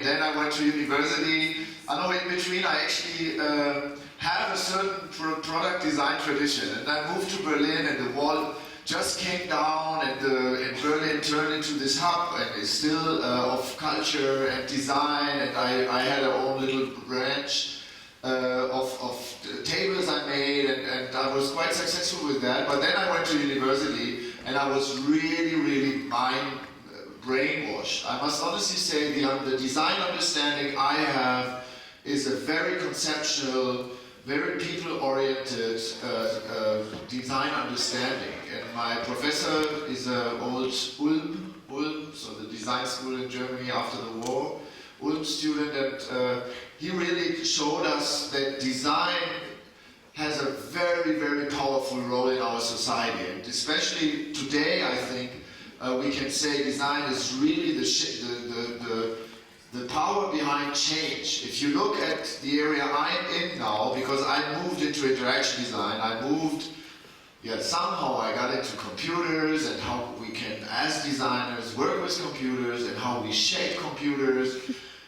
then I went to university. I know in between I actually have a certain product design tradition, and I moved to Berlin, and the wall just came down, and Berlin turned into this hub, and it's still of culture and design, and I had our own little branch of tables I made, and I was quite successful with that. But then I went to university, and I was really brainwashed. I must honestly say the design understanding I have is a very conceptual, very people-oriented design understanding. And my professor is an old Ulm, so the design school in Germany after the war, Ulm student, and he really showed us that design has a very powerful role in our society. And especially today, I think, we can say design is really the power behind change. If you look at the area I'm in now, because I moved into interaction design, somehow I got into computers and how we can, as designers, work with computers and how we shape computers.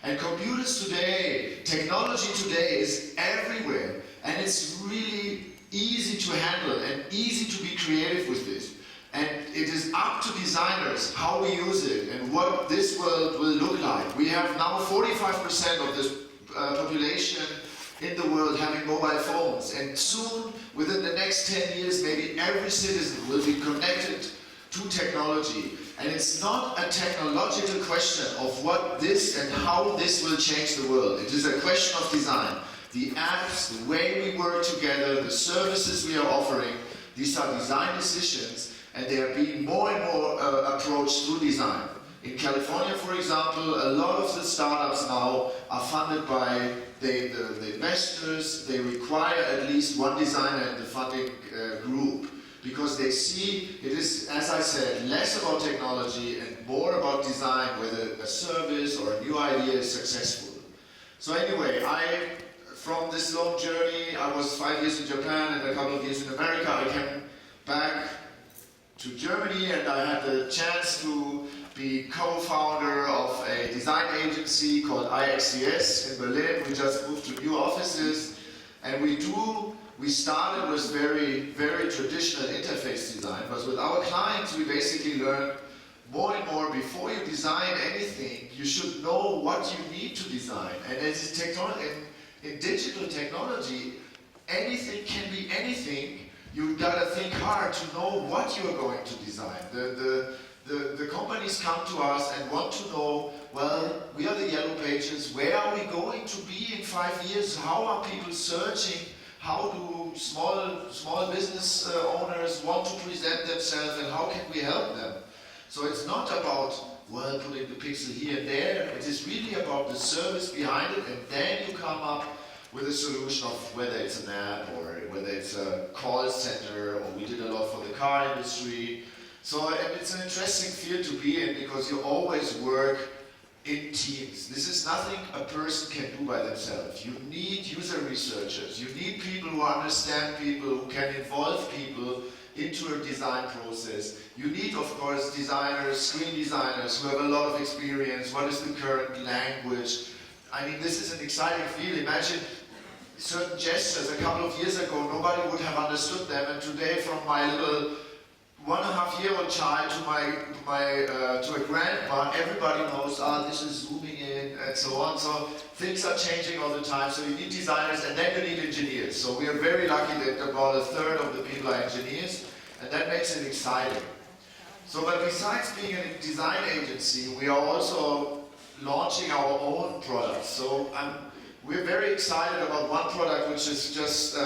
And computers today, technology today is everywhere, and it's really easy to handle and easy to be creative with this. And it is up to designers how we use it and what this world will look like. We have now 45% of this population in the world having mobile phones, and soon, within the next 10 years, maybe every citizen will be connected to technology. And it's not a technological question of what this and how this will change the world. It is a question of design. The apps, the way we work together, the services we are offering, these are design decisions, and they are being more and more approached through design. In California, for example, a lot of the startups now are funded by the investors. They require at least one designer in the funding group, because they see it is, as I said, less about technology and more about design, whether a service or a new idea is successful. So anyway, from this long journey, I was 5 years in Japan and a couple of years in America. I came back to Germany, and I had the chance to be co-founder of a design agency called IXCS in Berlin. We just moved to new offices, and we started with very traditional interface design, but with our clients we basically learned more and more, before you design anything, you should know what you need to design. And in digital technology, anything can be anything. You've got to think hard to know what you are going to design. The companies come to us and want to know, well, we are the yellow pages, where are we going to be in 5 years? How are people searching? How do small business owners want to present themselves, and how can we help them? So it's not about, well, putting the pixel here and there. It is really about the service behind it, and then you come up with a solution of whether it's an app or whether it's a call center, or we did a lot for the car industry. So it's an interesting field to be in, because you always work in teams. This is nothing a person can do by themselves. You need user researchers. You need people who understand people, who can involve people into a design process. You need, of course, designers, screen designers who have a lot of experience. What is the current language? I mean, this is an exciting field. Imagine certain gestures a couple of years ago, nobody would have understood them, and today, from my little 1.5-year-old child to a grandpa, everybody knows, this is zooming in, and so on. So things are changing all the time. So you need designers, and then you need engineers. So we are very lucky that about 1/3 of the people are engineers, and that makes it exciting. So, but besides being a design agency, we are also launching our own products. So we're very excited about one product which is just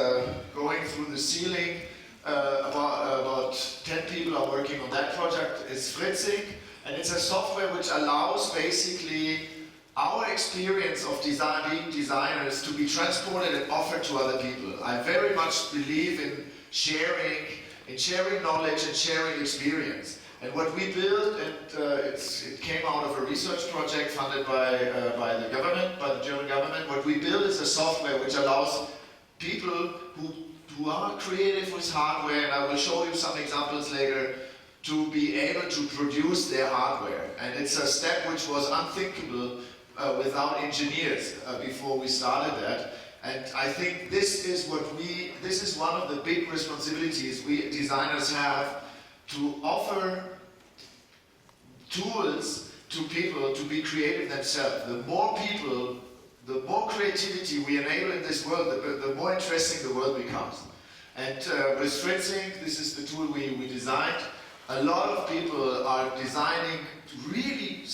going through the ceiling. About 10 people are working on that project. It's Fritzing, and it's a software which allows basically our experience of being designers to be transported and offered to other people. I very much believe in sharing knowledge and sharing experience. And what we built, and it came out of a research project funded by the government, by the German government. What we built is a software which allows people who are creative with hardware, and I will show you some examples later, to be able to produce their hardware. And it's a step which was unthinkable without engineers before we started that. And I think this is one of the big responsibilities we designers have, to offer tools to people to be creative themselves. The more people, the more creativity we enable in this world, the more interesting the world becomes. And with StreetSync, this is the tool we designed. A lot of people are designing really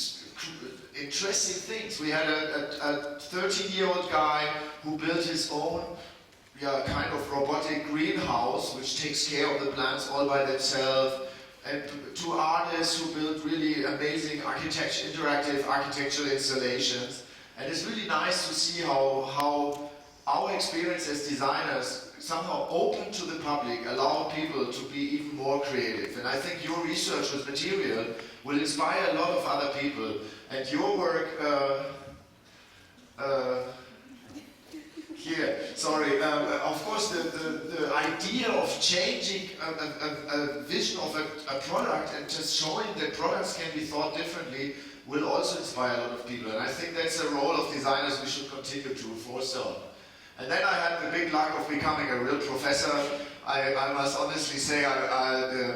interesting things. We had a 13-year-old guy who built his own kind of robotic greenhouse, which takes care of the plants all by themselves. And two artists who built really amazing interactive architectural installations. And it's really nice to see how our experience as designers somehow open to the public, allow people to be even more creative. And I think your research with material will inspire a lot of other people. And your work, of course, the idea of changing a vision of a product and just showing that products can be thought differently will also inspire a lot of people. And I think that's a role of designers we should continue to foster. And then I had the big luck of becoming a real professor. I must honestly say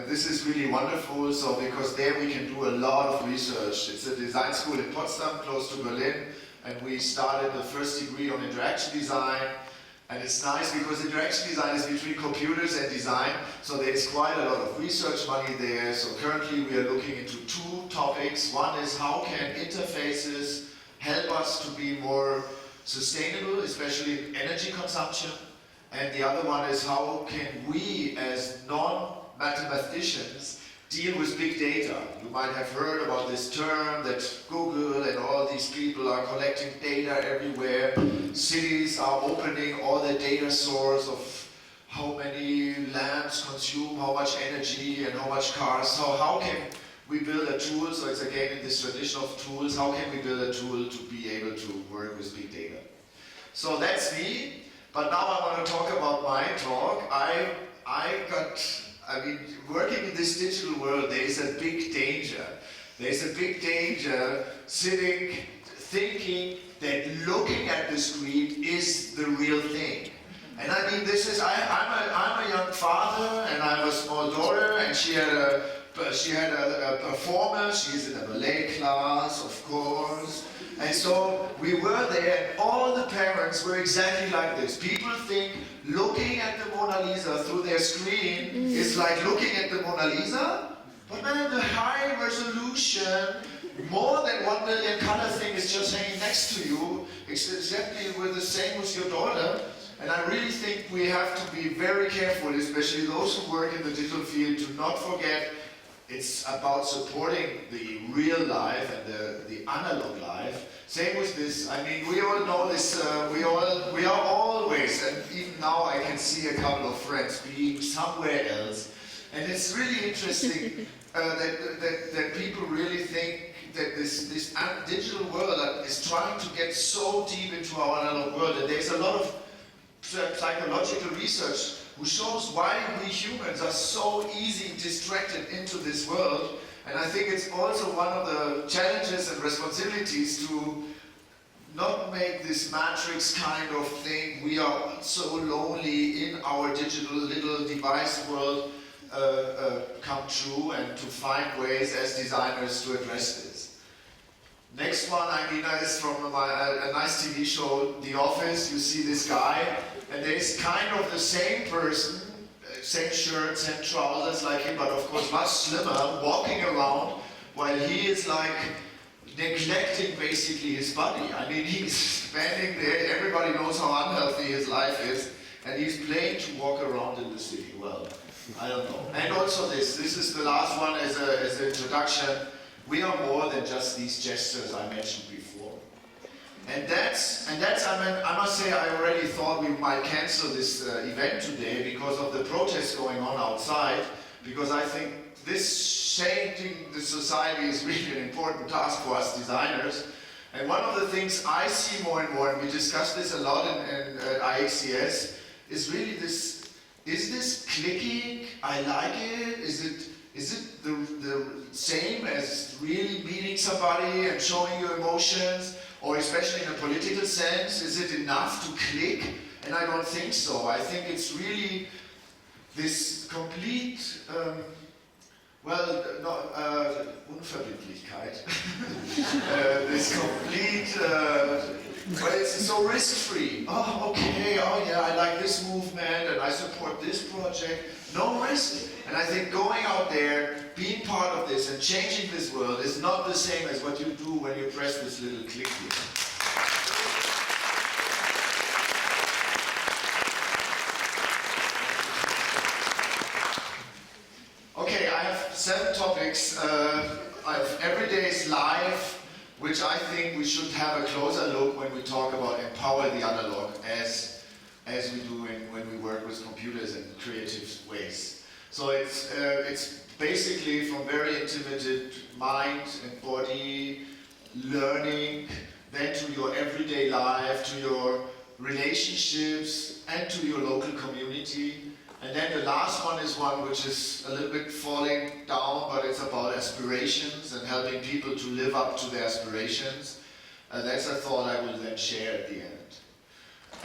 this is really wonderful, because there we can do a lot of research. It's a design school in Potsdam, close to Berlin, and we started the first degree on interaction design. And it's nice because interaction design is between computers and design, so there's quite a lot of research money there. So currently we are looking into two topics. One is how can interfaces help us to be more sustainable, especially in energy consumption. And the other one is how can we as non-mathematicians deal with big data. You might have heard about this term that Google and all these people are collecting data everywhere. Cities are opening all their data source of how many lamps consume how much energy and how much cars. So how can we build a tool? So it's again in this tradition of tools. How can we build a tool to be able to work with big data? So that's me. But now I want to talk about my talk. Working in this digital world, there is a big danger. There's a big danger thinking that looking at the screen is the real thing. And I mean, I'm a young father, and I have a small daughter, and she had a performance. She's in a ballet class, of course. And so we were there, and all the parents were exactly like this. People think looking at the Mona Lisa through their screen is like looking at the Mona Lisa, but then the high resolution, more than 1 million color thing is just hanging next to you, exactly with the same with your daughter. And I really think we have to be very careful, especially those who work in the digital field, to not forget it's about supporting the real life and the analog life. Same with this. I mean, we all know this. We are always, and even now I can see a couple of friends being somewhere else, and it's really interesting that people really think that this digital world is trying to get so deep into our analog world, and there's a lot of psychological research who shows why we humans are so easy distracted into this world. And I think it's also one of the challenges and responsibilities to not make this matrix kind of thing, we are so lonely in our digital little device world, come true, and to find ways as designers to address this. Next one, is from a nice TV show, The Office. You see this guy, and there's kind of the same person, same shirt, same trousers like him, but of course much slimmer, walking around while he is like neglecting basically his body. I mean, he's standing there, everybody knows how unhealthy his life is, and he's playing to walk around in the city. Well, I don't know. And also this is the last one as an introduction. We are more than just these gestures I mentioned before. And that's I must say, I already thought we might cancel this event today because of the protests going on outside, because I think this changing the society is really an important task for us designers. And one of the things I see more and more, and we discuss this a lot in IXCS, is really this: is this clicking? I like it. Is it the same as really meeting somebody and showing your emotions? Or especially in a political sense, is it enough to click? And I don't think so. I think it's really this complete, Unverbindlichkeit. This complete, well, it's so risk-free. Oh, okay, oh yeah, I like this movement and I support this project. No risk. And I think going out there, being part of this and changing this world is not the same as what you do when you press this little click here. Okay, I have 7 topics. I have everyday's life, which I think we should have a closer look when we talk about empower the analog as we do when we work with computers in creative ways. So it's basically from very intimate mind and body learning, then to your everyday life, to your relationships, and to your local community. And then the last one is one which is a little bit falling down, but it's about aspirations and helping people to live up to their aspirations. That's a thought I will then share at the end.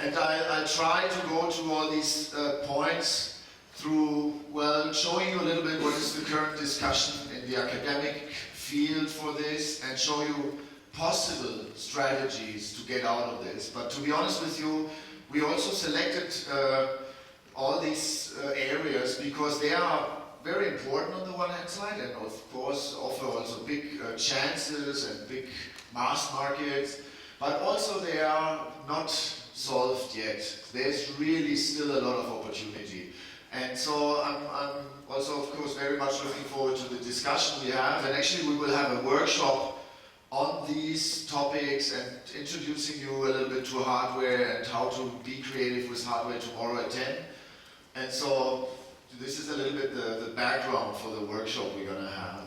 And I try to go to all these points through, well, showing you a little bit what is the current discussion in the academic field for this, and show you possible strategies to get out of this. But to be honest with you, we also selected all these areas because they are very important on the one hand side, and of course offer also big chances and big mass markets, but also they are not solved yet. There's really still a lot of opportunity. And so I'm also, of course, very much looking forward to the discussion we have. And actually we will have a workshop on these topics and introducing you a little bit to hardware and how to be creative with hardware tomorrow at 10. And so this is a little bit the background for the workshop we're going to have.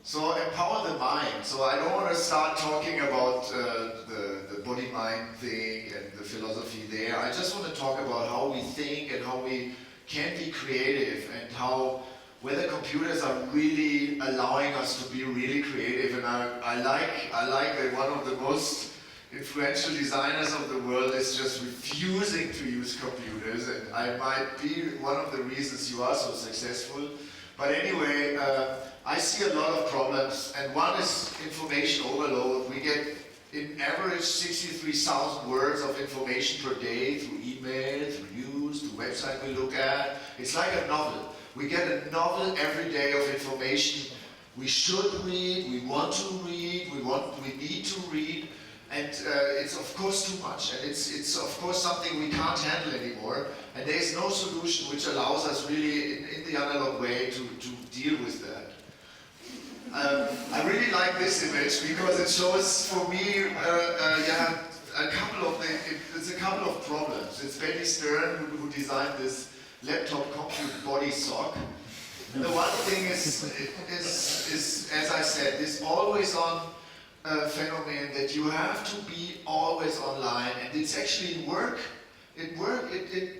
So empower the mind. So I don't want to start talking about the body-mind thing and the philosophy there. I just want to talk about how we think and how we can be creative, and how whether computers are really allowing us to be really creative. And I like that one of the most influential designers of the world is just refusing to use computers, and I might be one of the reasons you are so successful. But anyway, I see a lot of problems, and one is information overload. We get in average 63,000 words of information per day through email, through news, through website we look at. It's like a novel. We get a novel every day of information we should read, we want to read, we need to read, and it's of course too much, and it's of course something we can't handle anymore, and there is no solution which allows us really in the analog way to deal with that. I really like this image because it shows for me it's a couple of problems. It's Benny Stern who designed this laptop compute body sock. And the one thing is, as I said, this always on phenomenon that you have to be always online, and it's actually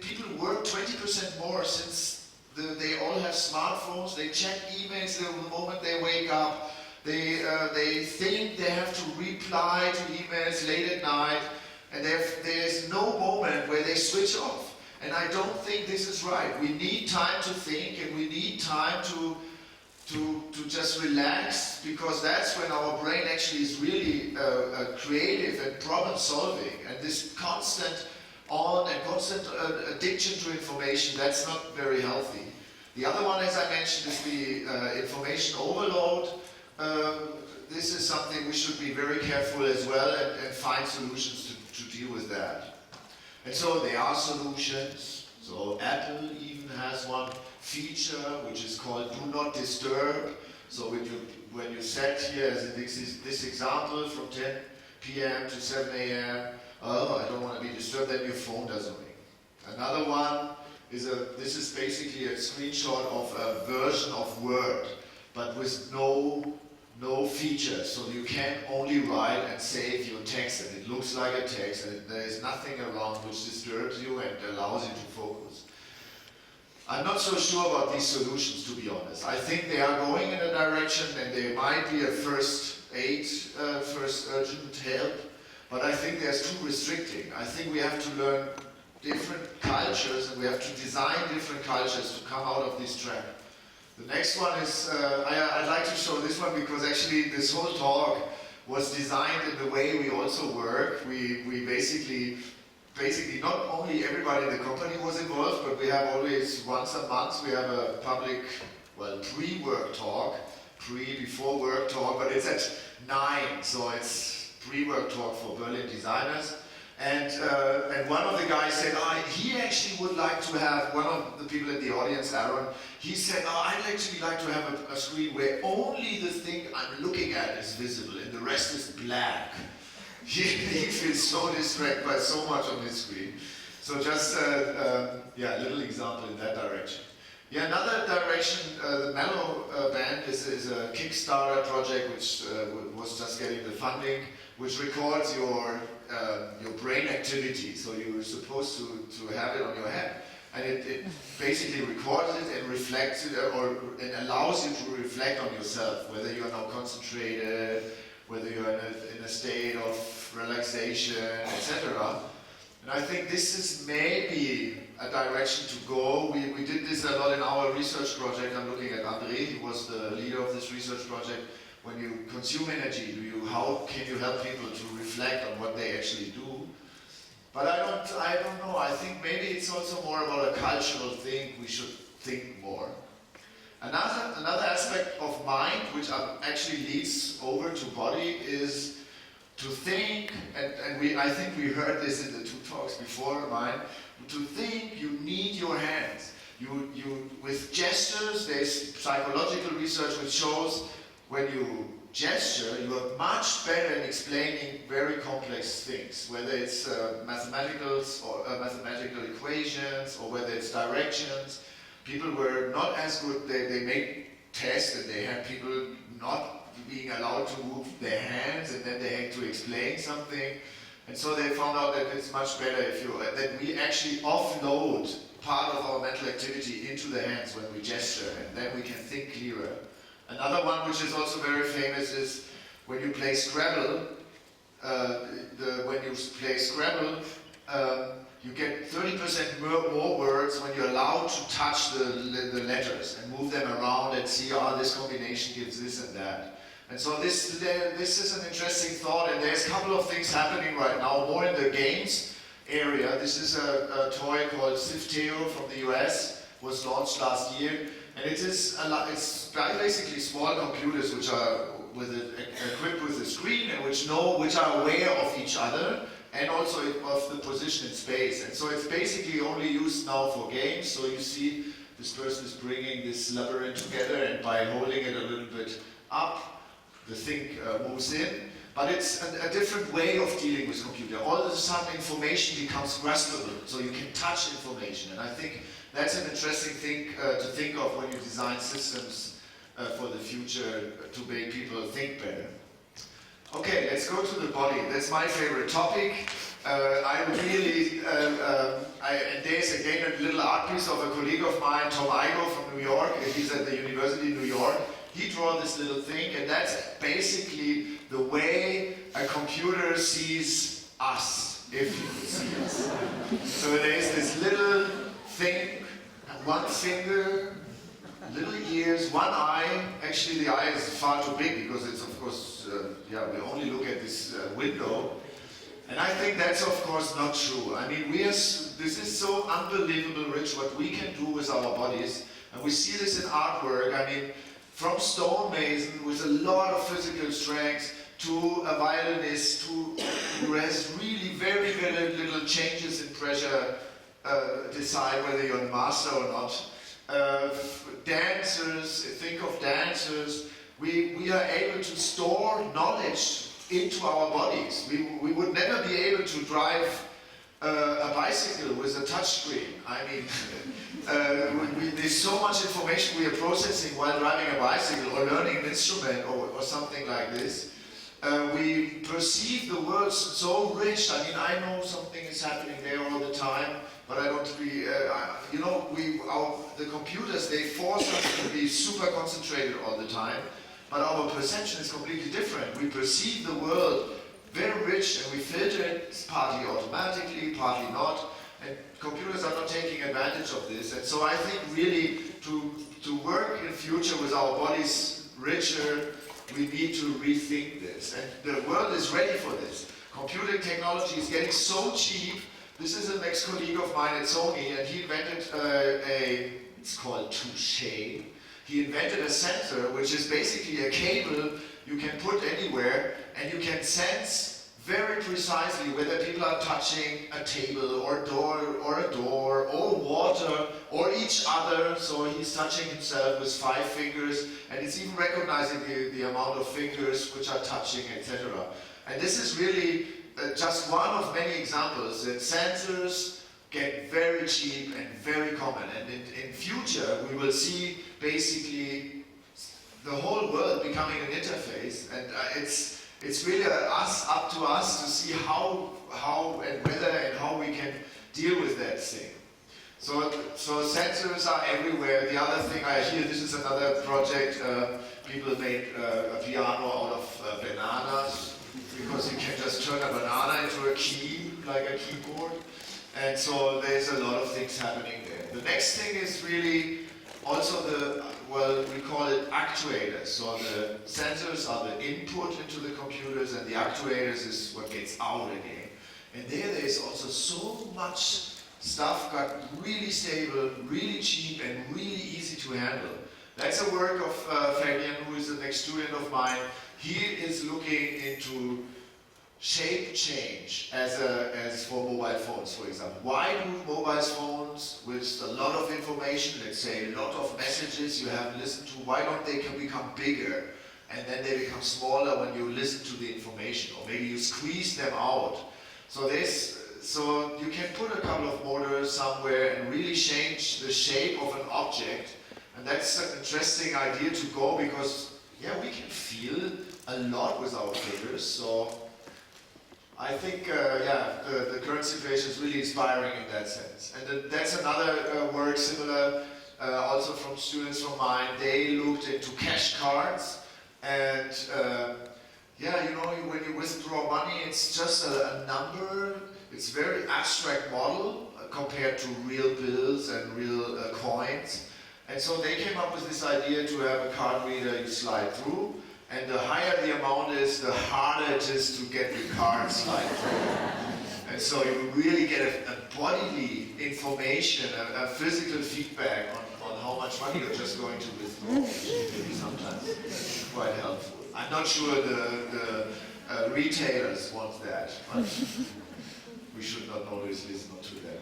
people work 20% more since they all have smartphones. They check emails the moment they wake up. They think they have to reply to emails late at night, and there's no moment where they switch off. And I don't think this is right. We need time to think, and we need time to just relax, because that's when our brain actually is really creative and problem solving. And this constant addiction to information, that's not very healthy. The other one, as I mentioned, is the information overload. This is something we should be very careful as well and find solutions to deal with that. And so there are solutions. So Apple even has one feature which is called Do Not Disturb. So when you set here, as in this example, from 10 p.m. to 7 a.m., oh, I don't want to be disturbed, then your phone doesn't ring. Another one is this is basically a screenshot of a version of Word, but with no features. So you can only write and save your text, and it looks like a text, and there is nothing around which disturbs you and allows you to focus. I'm not so sure about these solutions, to be honest. I think they are going in a direction, and they might be a first aid, first urgent help, but I think there's too restricting. I think we have to learn different cultures, and we have to design different cultures to come out of this trap. The next one is, I'd like to show this one because actually this whole talk was designed in the way we also work. We basically not only everybody in the company was involved, but we have always once a month we have a public, well, pre-work talk, before work talk, but it's at 9, so it's pre-work talk for Berlin designers. And one of the guys said, he actually would like to have, one of the people in the audience, Aaron, he said, I'd actually like to have a screen where only the thing I'm looking at is visible and the rest is black. He feels so distracted by so much on his screen. So just, a little example in that direction. Yeah, another direction, the Mellow Band is a Kickstarter project which was just getting the funding, which records your brain activity. So you're supposed to have it on your head. And it basically records it and reflects it, it allows you to reflect on yourself, whether you are now concentrated, whether you're in a state of relaxation, etc. And I think this is maybe a direction to go. We did this a lot in our research project. I'm looking at André, he was the leader of this research project. When you consume energy, how can you help people to reflect on what they actually do? But I don't know. I think maybe it's also more about a cultural thing. We should think more. Another aspect of mind, which actually leads over to body, is to think, and I think we heard this in the 2 talks before mine. To think, you need your hands. With gestures, there's psychological research which shows when you gesture, you are much better in explaining very complex things, whether it's mathematical equations or whether it's directions. People were not as good, they made tests and they had people not being allowed to move their hands and then they had to explain something. And so they found out that it's much better that we actually offload part of our mental activity into the hands when we gesture, and then we can think clearer. Another one which is also very famous is when you play Scrabble. You get 30% more words when you're allowed to touch the letters and move them around and see, this combination gives this and that. And so this is an interesting thought, and there's a couple of things happening right now, more in the games area. This is a toy called Sifteo from the US, was launched last year. And it's basically small computers which are equipped with a screen and which are aware of each other and also of the position in space. And so it's basically only used now for games. So you see this person is bringing this labyrinth together, and by holding it a little bit up, the thing moves in. But it's a different way of dealing with computer. All of a sudden information becomes graspable, so you can touch information. And I think that's an interesting thing to think of when you design systems for the future to make people think better. Okay, let's go to the body. That's my favorite topic. And there's again a little art piece of a colleague of mine, Tom Igo from New York. He's at the University of New York. He drew this little thing, and that's basically the way a computer sees us, if you could see us. So there's this little thing, one finger, little ears, one eye. Actually, the eye is far too big because it's, of course, we only look at this window. And I think that's, of course, not true. I mean, this is so unbelievably rich what we can do with our bodies. And we see this in artwork. I mean, from stonemason with a lot of physical strength to a violinist who has really very, very little changes in pressure, decide whether you're a master or not. Dancers, think of dancers. We are able to store knowledge into our bodies. We would never be able to drive a bicycle with a touchscreen. I mean, there's so much information we are processing while driving a bicycle or learning an instrument or something like this. We perceive the world so rich. I mean, I know something is happening there all the time, but I don't be, the computers, they force us to be super concentrated all the time. but our perception is completely different. We perceive the world very rich and we filter it partly automatically, partly not, and computers are not taking advantage of this. And so I think really to work in future with our bodies richer, we need to rethink this. And the world is ready for this. Computing technology is getting so cheap. This is an ex-colleague of mine at Sony, and he invented it's called Touche. He invented a sensor, which is basically a cable you can put anywhere, and you can sense very precisely whether people are touching a table or a door or water or each other. So he's touching himself with 5 fingers, and it's even recognizing the amount of fingers which are touching, etc. And this is really just one of many examples that sensors get very cheap and very common. And in future, we will see basically the whole world becoming an interface. And it's really up to us to see how and whether and how we can deal with that thing. So sensors are everywhere. The other thing I hear, this is another project, people made a piano out of bananas, because you can just turn a banana into a key, like a keyboard. And so there's a lot of things happening there. The next thing is really also we call it actuators. So the sensors are the input into the computers, and the actuators is what gets out again. And there is also so much stuff got really stable, really cheap, and really easy to handle. That's a work of Fabian, who is an ex-student of mine. He is looking into shape change as for mobile phones, for example. Why do mobile phones with a lot of information, let's say a lot of messages you have listened to, why don't they become bigger and then they become smaller when you listen to the information, or maybe you squeeze them out? So you can put a couple of motors somewhere and really change the shape of an object, and that's an interesting idea to go, because we can feel a lot with our fingers. So I think, the current situation is really inspiring in that sense. And that's another work similar, also from students from mine. They looked into cash cards, and when you withdraw money, it's just a number. It's a very abstract model compared to real bills and real coins. And so they came up with this idea to have a card reader you slide through. And the higher the amount is, the harder it is to get the card slide through. And so you really get a bodily information, a physical feedback on how much money you're just going to withdraw, which maybe sometimes quite helpful. I'm not sure the retailers want that, but we should not always listen to them.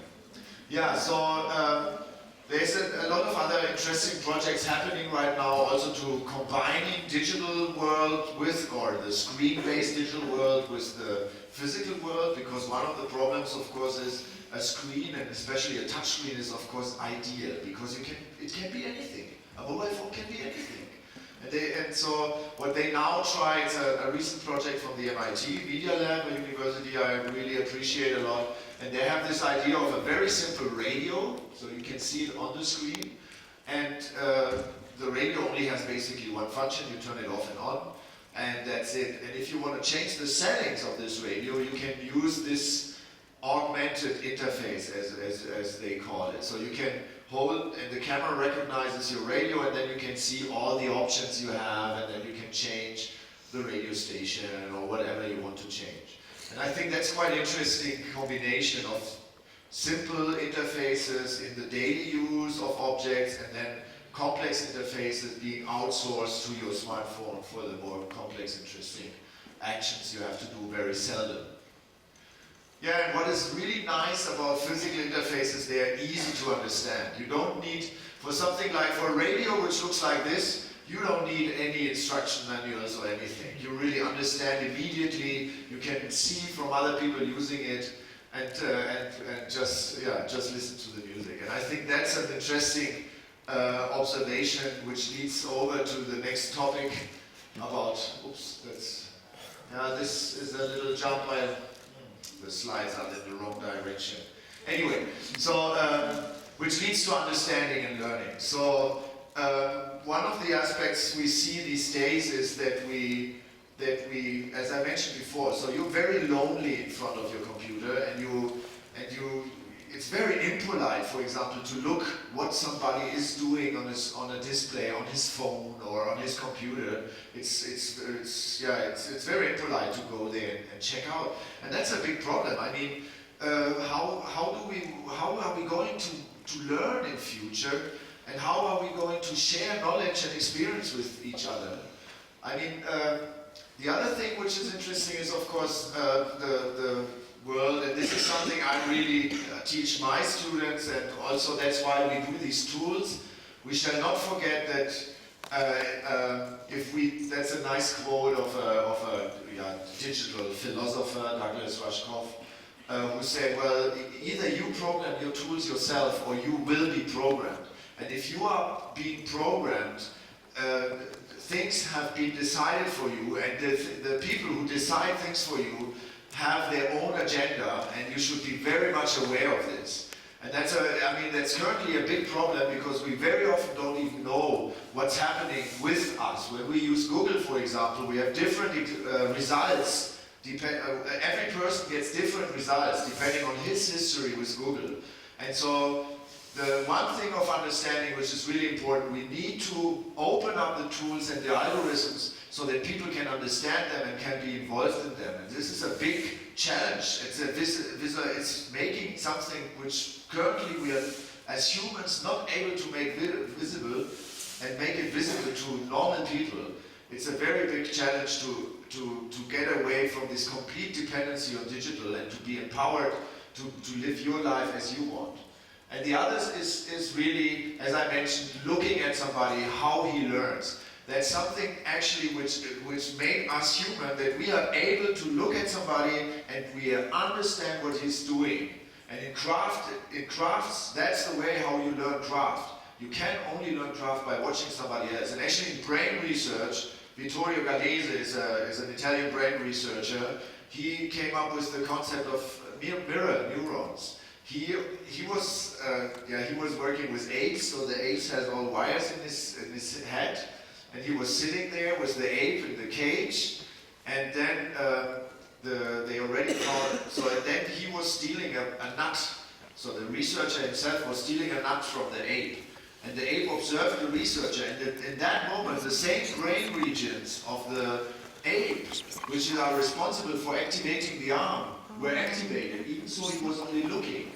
Yeah, so there's a lot of other interesting projects happening right now, also to combining digital world with, or the screen-based digital world with the physical world, because one of the problems, of course, is a screen, and especially a touch screen, is of course ideal, because it can be anything. A mobile phone can be anything. And so what they now try, it's a recent project from the MIT Media Lab, a university I really appreciate a lot. And they have this idea of a very simple radio, so you can see it on the screen. And the radio only has basically one function: you turn it off and on, and that's it. And if you want to change the settings of this radio, you can use this augmented interface, as they call it. So you can hold, and the camera recognizes your radio, and then you can see all the options you have, and then you can change the radio station or whatever you want to change. And I think that's quite an interesting combination of simple interfaces in the daily use of objects, and then complex interfaces being outsourced to your smartphone for the more complex, interesting actions you have to do very seldom. Yeah, and what is really nice about physical interfaces, they are easy to understand. You don't need, for something like for a radio which looks like this, you don't need any instruction manuals or anything. You really understand immediately. You can see from other people using it, and just listen to the music. And I think that's an interesting observation, which leads over to the next topic about. This is a little jump. The slides are in the wrong direction. Anyway, so which leads to understanding and learning. So one of the aspects we see these days is that we, as I mentioned before, so you're very lonely in front of your computer, and it's very impolite, for example, to look what somebody is doing on a display, on his phone or on his computer. It's very impolite to go there and check out, and that's a big problem. I mean, how are we going to learn in future, and how are we going to share knowledge and experience with each other? I mean, the other thing which is interesting is, of course, the world, and this is something I really teach my students, and also that's why we do these tools. We shall not forget that that's a nice quote of a digital philosopher, Douglas Rushkoff, who said, well, either you program your tools yourself or you will be programmed. And if you are being programmed, things have been decided for you, and the people who decide things for you have their own agenda, and you should be very much aware of this. And that's currently a big problem, because we very often don't even know what's happening with us. When we use Google, for example, we have different results. Every person gets different results depending on his history with Google. And so the one thing of understanding which is really important, we need to open up the tools and the algorithms so that people can understand them and can be involved in them. And this is a big challenge. It's making something which currently we are, as humans, not able to make visible and make it visible to normal people. It's a very big challenge to get away from this complete dependency on digital and to be empowered to live your life as you want. And the other is really, as I mentioned, looking at somebody, how he learns. That's something actually which made us human, that we are able to look at somebody and we understand what he's doing. And in crafts, that's the way how you learn craft. You can only learn craft by watching somebody else. And actually in brain research, Vittorio Gallese is an Italian brain researcher. He came up with the concept of mirror neurons. He was working with apes, so the apes has all wires in his head, and he was sitting there with the ape in the cage, and then they already found, so then he was stealing a nut. So the researcher himself was stealing a nut from the ape, and the ape observed the researcher, and in that moment the same brain regions of the ape, which are responsible for activating the arm, were activated, even so he was only looking.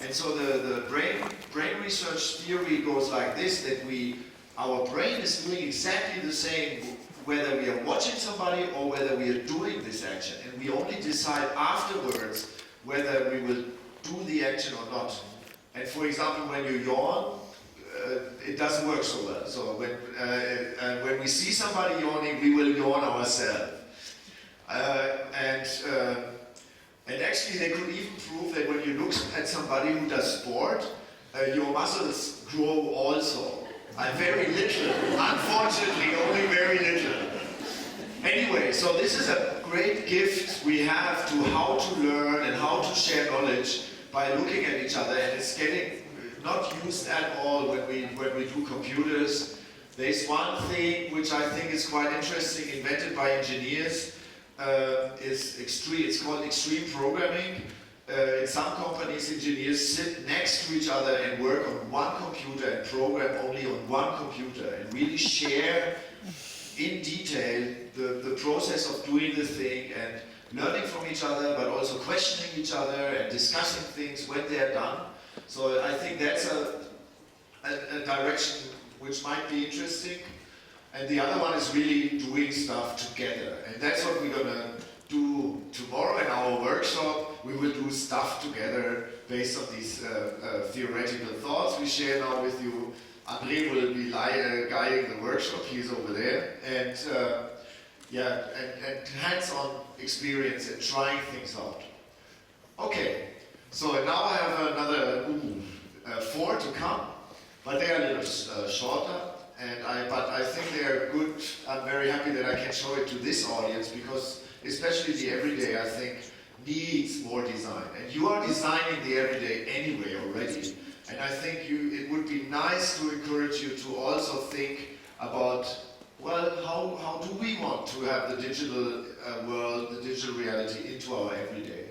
And so the brain research theory goes like this, that our brain is doing exactly the same whether we are watching somebody or whether we are doing this action. And we only decide afterwards whether we will do the action or not. And for example, when you yawn, it doesn't work so well. So when we see somebody yawning, we will yawn ourselves. And actually they could even prove that when you look at somebody who does sport, your muscles grow also. Very little, unfortunately, only very little. Anyway, so this is a great gift we have to how to learn and how to share knowledge by looking at each other, and it's getting not used at all when we do computers. There's one thing which I think is quite interesting, invented by engineers. It's called extreme programming. In some companies, engineers sit next to each other and work on one computer and program only on one computer and really share in detail the process of doing the thing and learning from each other, but also questioning each other and discussing things when they're done. So I think that's a direction which might be interesting. And the other one is really doing stuff together. And that's what we're going to do tomorrow in our workshop. We will do stuff together based on these theoretical thoughts we share now with you. André will be guiding the workshop. He's over there. And and hands-on experience and trying things out. Okay, so now I have another 4 to come, but they are a little shorter. But I think they are good. I'm very happy that I can show it to this audience, because especially the everyday, I think, needs more design. And you are designing the everyday anyway already. And I think it would be nice to encourage you to also think about, well, how do we want to have the digital world, the digital reality into our everyday?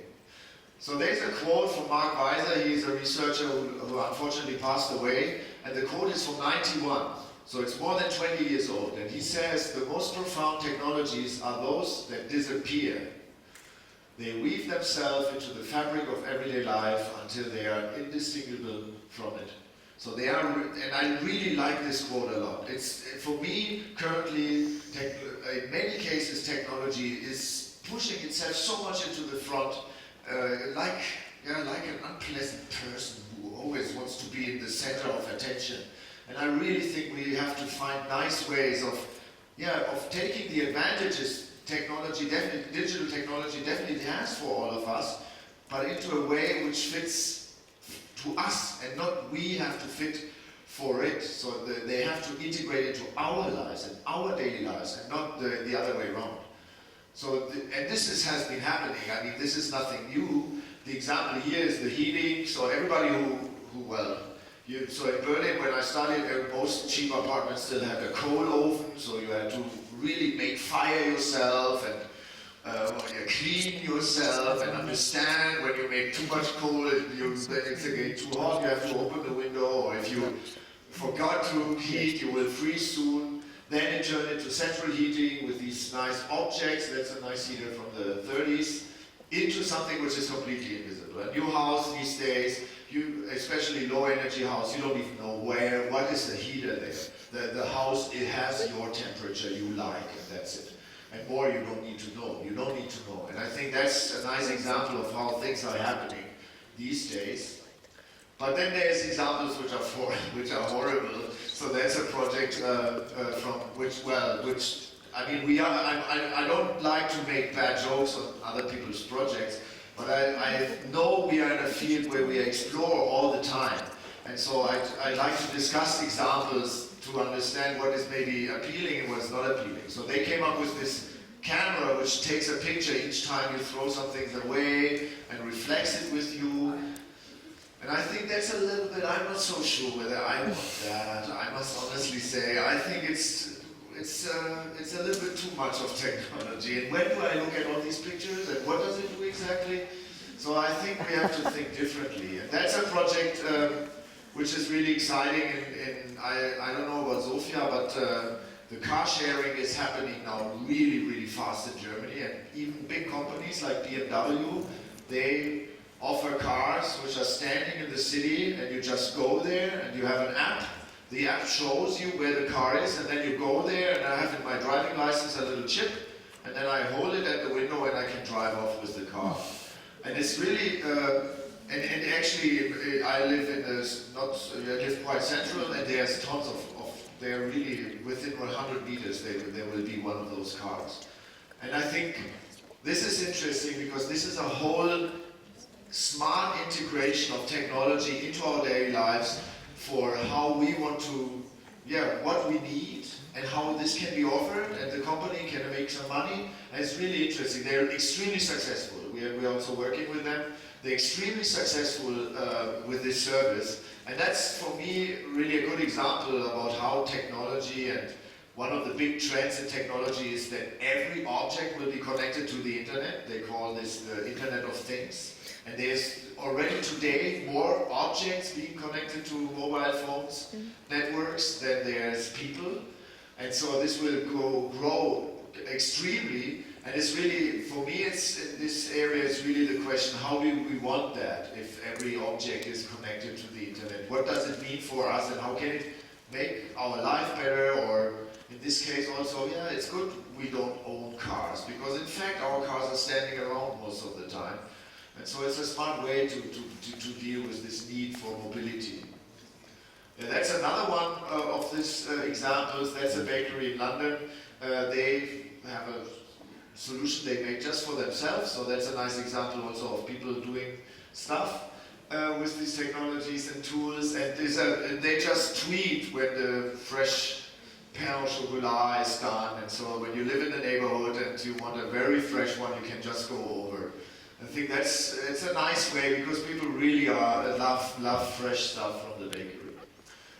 So there's a quote from Mark Weiser. He's a researcher who unfortunately passed away, and the quote is from '91. So it's more than 20 years old, and he says, the most profound technologies are those that disappear. They weave themselves into the fabric of everyday life until they are indistinguishable from it. So they are, and I really like this quote a lot. It's, for me, currently, in many cases, technology is pushing itself so much into the front, like an unpleasant person who always wants to be in the center of attention. And I really think we have to find nice ways of taking the advantages digital technology definitely has for all of us, but into a way which fits to us, and not we have to fit for it. So they have to integrate into our lives and our daily lives, and not the other way around. So, and this has been happening. I mean, this is nothing new. The example here is the heating. So everybody so in Berlin, when I studied, most cheap apartments still had a coal oven, so you had to really make fire yourself and clean yourself and understand when you make too much coal, then it's again too hot, you have to open the window, or if you forgot to heat, you will freeze soon. Then it turned into central heating with these nice objects. That's a nice heater from the 30s, into something which is completely invisible. A new house these days, especially low energy house, you don't even know what is the heater there. The house, it has your temperature you like, and that's it. And more you don't need to know. You don't need to know. And I think that's a nice example of how things are happening these days. But then there's examples which are horrible. So there's a project I mean, I don't like to make bad jokes on other people's projects, but I know we are in a field where we explore all the time. And so I like to discuss examples to understand what is maybe appealing and what's not appealing. So they came up with this camera which takes a picture each time you throw something away and reflects it with you. And I think that's a little bit, I'm not so sure whether I want that. I must honestly say, I think it's a little bit too much of technology. And when do I look at all these pictures and what does it do exactly? So I think we have to think differently. And that's a project which is really exciting. And I don't know about Sofia, but the car sharing is happening now really, really fast in Germany. And even big companies like BMW, they offer cars which are standing in the city, and you just go there and you have an app. The app shows you where the car is, and then you go there, and I have in my driving license a little chip, and then I hold it at the window and I can drive off with the car. And it's really, and actually I live I live quite central, and there's tons of they're really within 100 meters there will be one of those cars. And I think this is interesting because this is a whole smart integration of technology into our daily lives for how we want to, what we need and how this can be offered, and the company can make some money. And it's really interesting. They're extremely successful. We're also working with them. They're extremely successful with this service. And that's, for me, really a good example about how technology, and one of the big trends in technology is that every object will be connected to the internet. They call this the Internet of Things. And there's already today more objects being connected to mobile phones networks than there's people. And so this will grow extremely. And it's really, for me, this area is really the question, how do we want that if every object is connected to the internet? What does it mean for us, and how can it make our life better? Or in this case also, it's good we don't own cars, because in fact our cars are standing around most of the time. And so it's a smart way to deal with this need for mobility. That's another one of these examples. That's a bakery in London. They have a solution they made just for themselves. So that's a nice example also of people doing stuff with these technologies and tools. And they just tweet when the fresh pain au chocolat is done. And so when you live in the neighborhood and you want a very fresh one, you can just go over. I think it's a nice way because people really love fresh stuff from the bakery.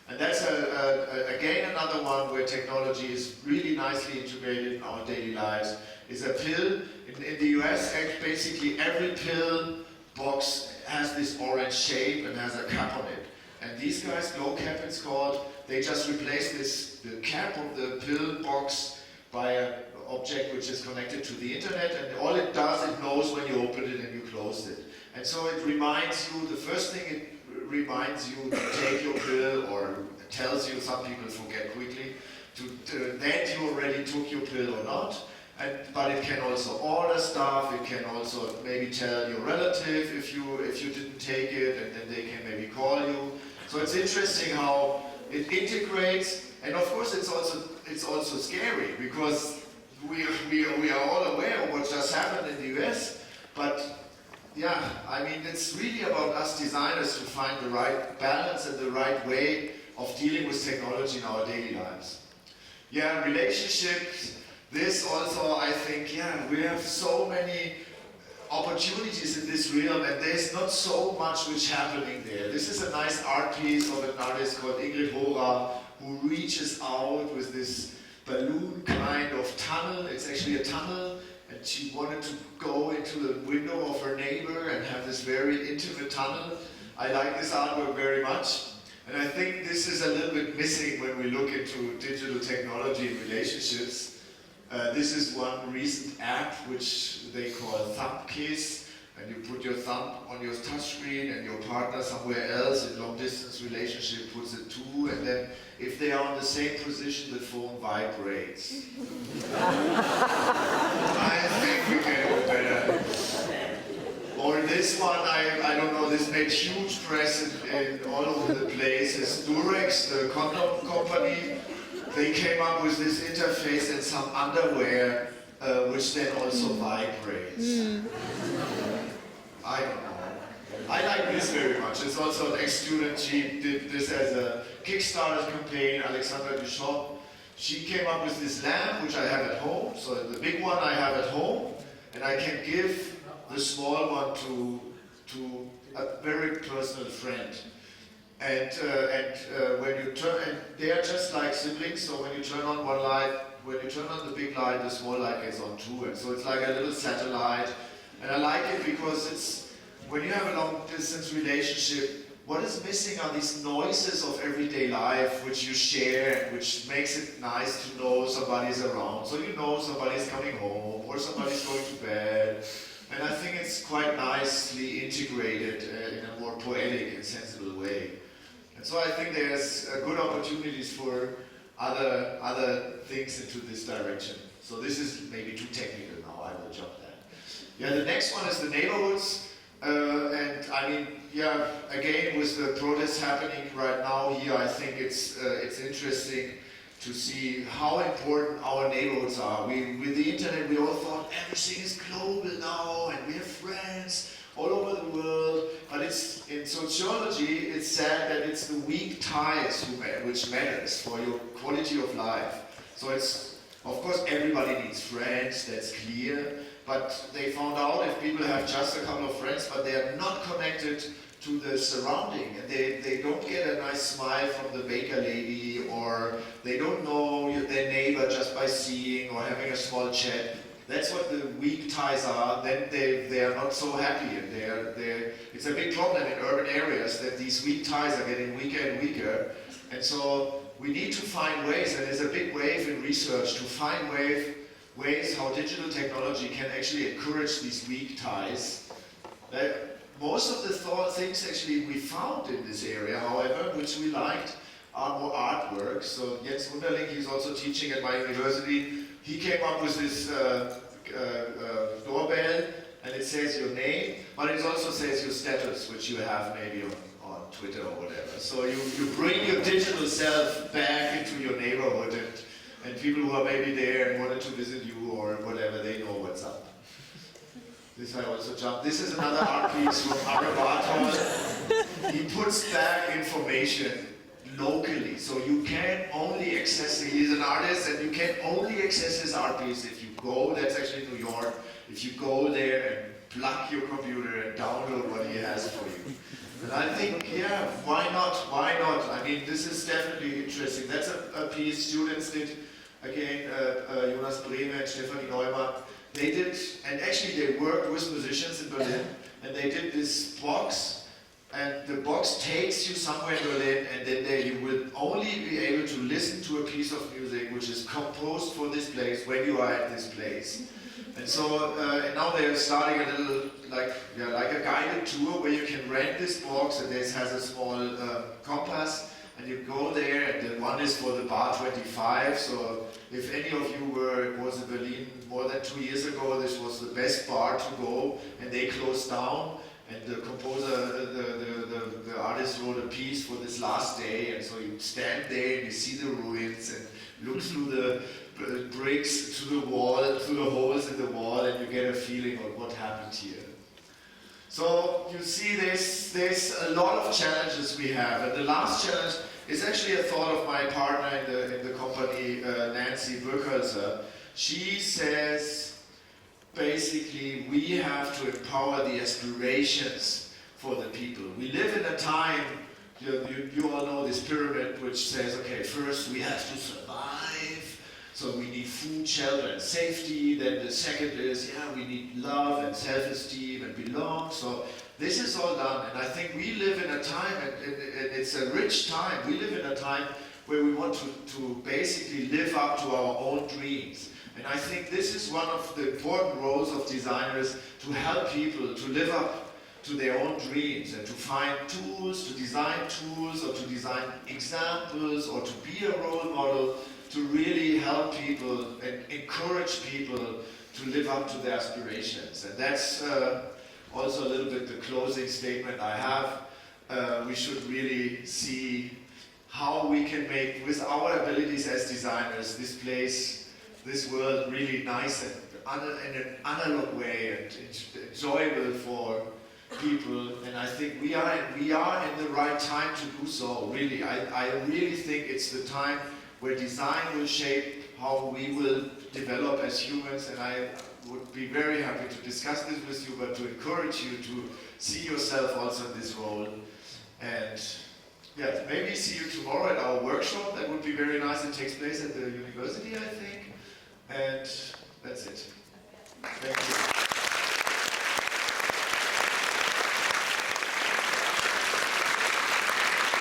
And that's again another one where technology is really nicely integrated in our daily lives. Is a pill. In the US, basically every pill box has this orange shape and has a cap on it. And these guys, Glow Cap it's called, they just replace the cap of the pill box by an object which is connected to the internet, and all it does, it knows when you open it and you close it. And so it reminds you, the first thing it reminds you to take your pill, or tells you, some people forget quickly, that you already took your pill or not. But it can also order stuff, it can also maybe tell your relative if you didn't take it, and then they can maybe call you. So it's interesting how it integrates, and of course it's also scary, because we are all aware of what just happened in the US, but yeah, I mean, it's really about us designers to find the right balance and the right way of dealing with technology in our daily lives. Yeah, relationships. This also, I think, yeah, we have so many opportunities in this realm, and there's not so much which happening there. This is a nice art piece of an artist called Ingrid Hora, who reaches out with this balloon kind of tunnel. It's actually a tunnel, and she wanted to go into the window of her neighbor and have this very intimate tunnel. I like this artwork very much. And I think this is a little bit missing when we look into digital technology and relationships. This is one recent app which they call Thumb Kiss, and you put your thumb on your touchscreen and your partner somewhere else in long distance relationship puts it too, and then if they are in the same position the phone vibrates. I think we can do better. Or this one, I don't know, this made huge press in all over the place. It's Durex, the condom company. They came up with this interface and some underwear which then also vibrates. I don't know. I like this very much. It's also an ex-student. She did this as a Kickstarter campaign, Alexandra Duchamp. She came up with this lamp which I have at home. So the big one I have at home, and I can give the small one to a very personal friend. And when you turn, and they are just like siblings, so when you turn on one light, when you turn on the big light, the small light gets on too, and so it's like a little satellite. And I like it because it's, when you have a long distance relationship, what is missing are these noises of everyday life which you share, which makes it nice to know somebody's around. So you know somebody's coming home, or somebody's going to bed. And I think it's quite nicely integrated in a more poetic and sensible way. And so I think there's good opportunities for other things into this direction. So this is maybe too technical now, I will jump that. Yeah, the next one is the neighborhoods. And I mean, yeah, again, with the protests happening right now here, I think it's interesting to see how important our neighborhoods are. With the internet, we all thought everything is global now, and we have friends all over the world. But it's, in sociology, it's said that it's the weak ties which matters for your quality of life. So it's, of course, everybody needs friends, that's clear. But they found out if people have just a couple of friends, but they are not connected to the surrounding, and they don't get a nice smile from the baker lady, or they don't know their neighbor just by seeing or having a small chat. That's what the weak ties are. Then they are not so happy, and it's a big problem in urban areas that these weak ties are getting weaker and weaker. And so we need to find ways, and there's a big wave in research to find ways how digital technology can actually encourage these weak ties. Most of the things actually we found in this area, however, which we liked, are more artwork. So Jens Wunderling, he's also teaching at my university. He came up with this doorbell, and it says your name, but it also says your status, which you have maybe on Twitter or whatever. So you bring your digital self back into your neighborhood, and people who are maybe there and wanted to visit you or whatever, they know what's up. This I also jumped. This is another art piece from Ara Bartol. He puts back information locally, so you can only access it. He's an artist, and you can only access his art piece if you go. That's actually New York. If you go there and plug your computer and download what he has for you. And I think, yeah, why not? Why not? I mean, this is definitely interesting. That's a piece students did, again, Jonas Brehme and Stefanie Neumann. They did, and actually they worked with musicians in Berlin, and they did this box, and the box takes you somewhere in Berlin, and then there you will only be able to listen to a piece of music which is composed for this place when you are at this place. And so and now they're starting a little, like a guided tour where you can rent this box, and this has a small compass, and you go there, and the one is for the bar 25. So if any of you was in Berlin more than 2 years ago, this was the best bar to go, and they closed down. And the composer, the artist wrote a piece for this last day, and so you stand there and you see the ruins and look through the bricks to the wall, through the holes in the wall, and you get a feeling of what happened here. So you see there's a lot of challenges we have, and the last challenge is actually a thought of my partner in the company, Nancy Burkhalter. She says, basically, we have to empower the aspirations for the people. We live in a time, you all know this pyramid which says, okay, first we have to survive, so we need food, shelter and safety. Then the second is, yeah, we need love and self-esteem and belong. So this is all done, and I think we live in a time, and it's a rich time, we live in a time where we want to basically live up to our own dreams. And I think this is one of the important roles of designers, to help people to live up to their own dreams and to find tools, to design tools, or to design examples, or to be a role model, to really help people and encourage people to live up to their aspirations. And that's also a little bit the closing statement I have. We should really see how we can make, with our abilities as designers, this place, this world really nice and in an analog way and enjoyable for people. And I think we are in the right time to do so, really. I really think it's the time where design will shape how we will develop as humans, and I would be very happy to discuss this with you, but to encourage you to see yourself also in this role. And yeah, maybe see you tomorrow at our workshop. That would be very nice. It takes place at the university, I think. And that's it. Thank you.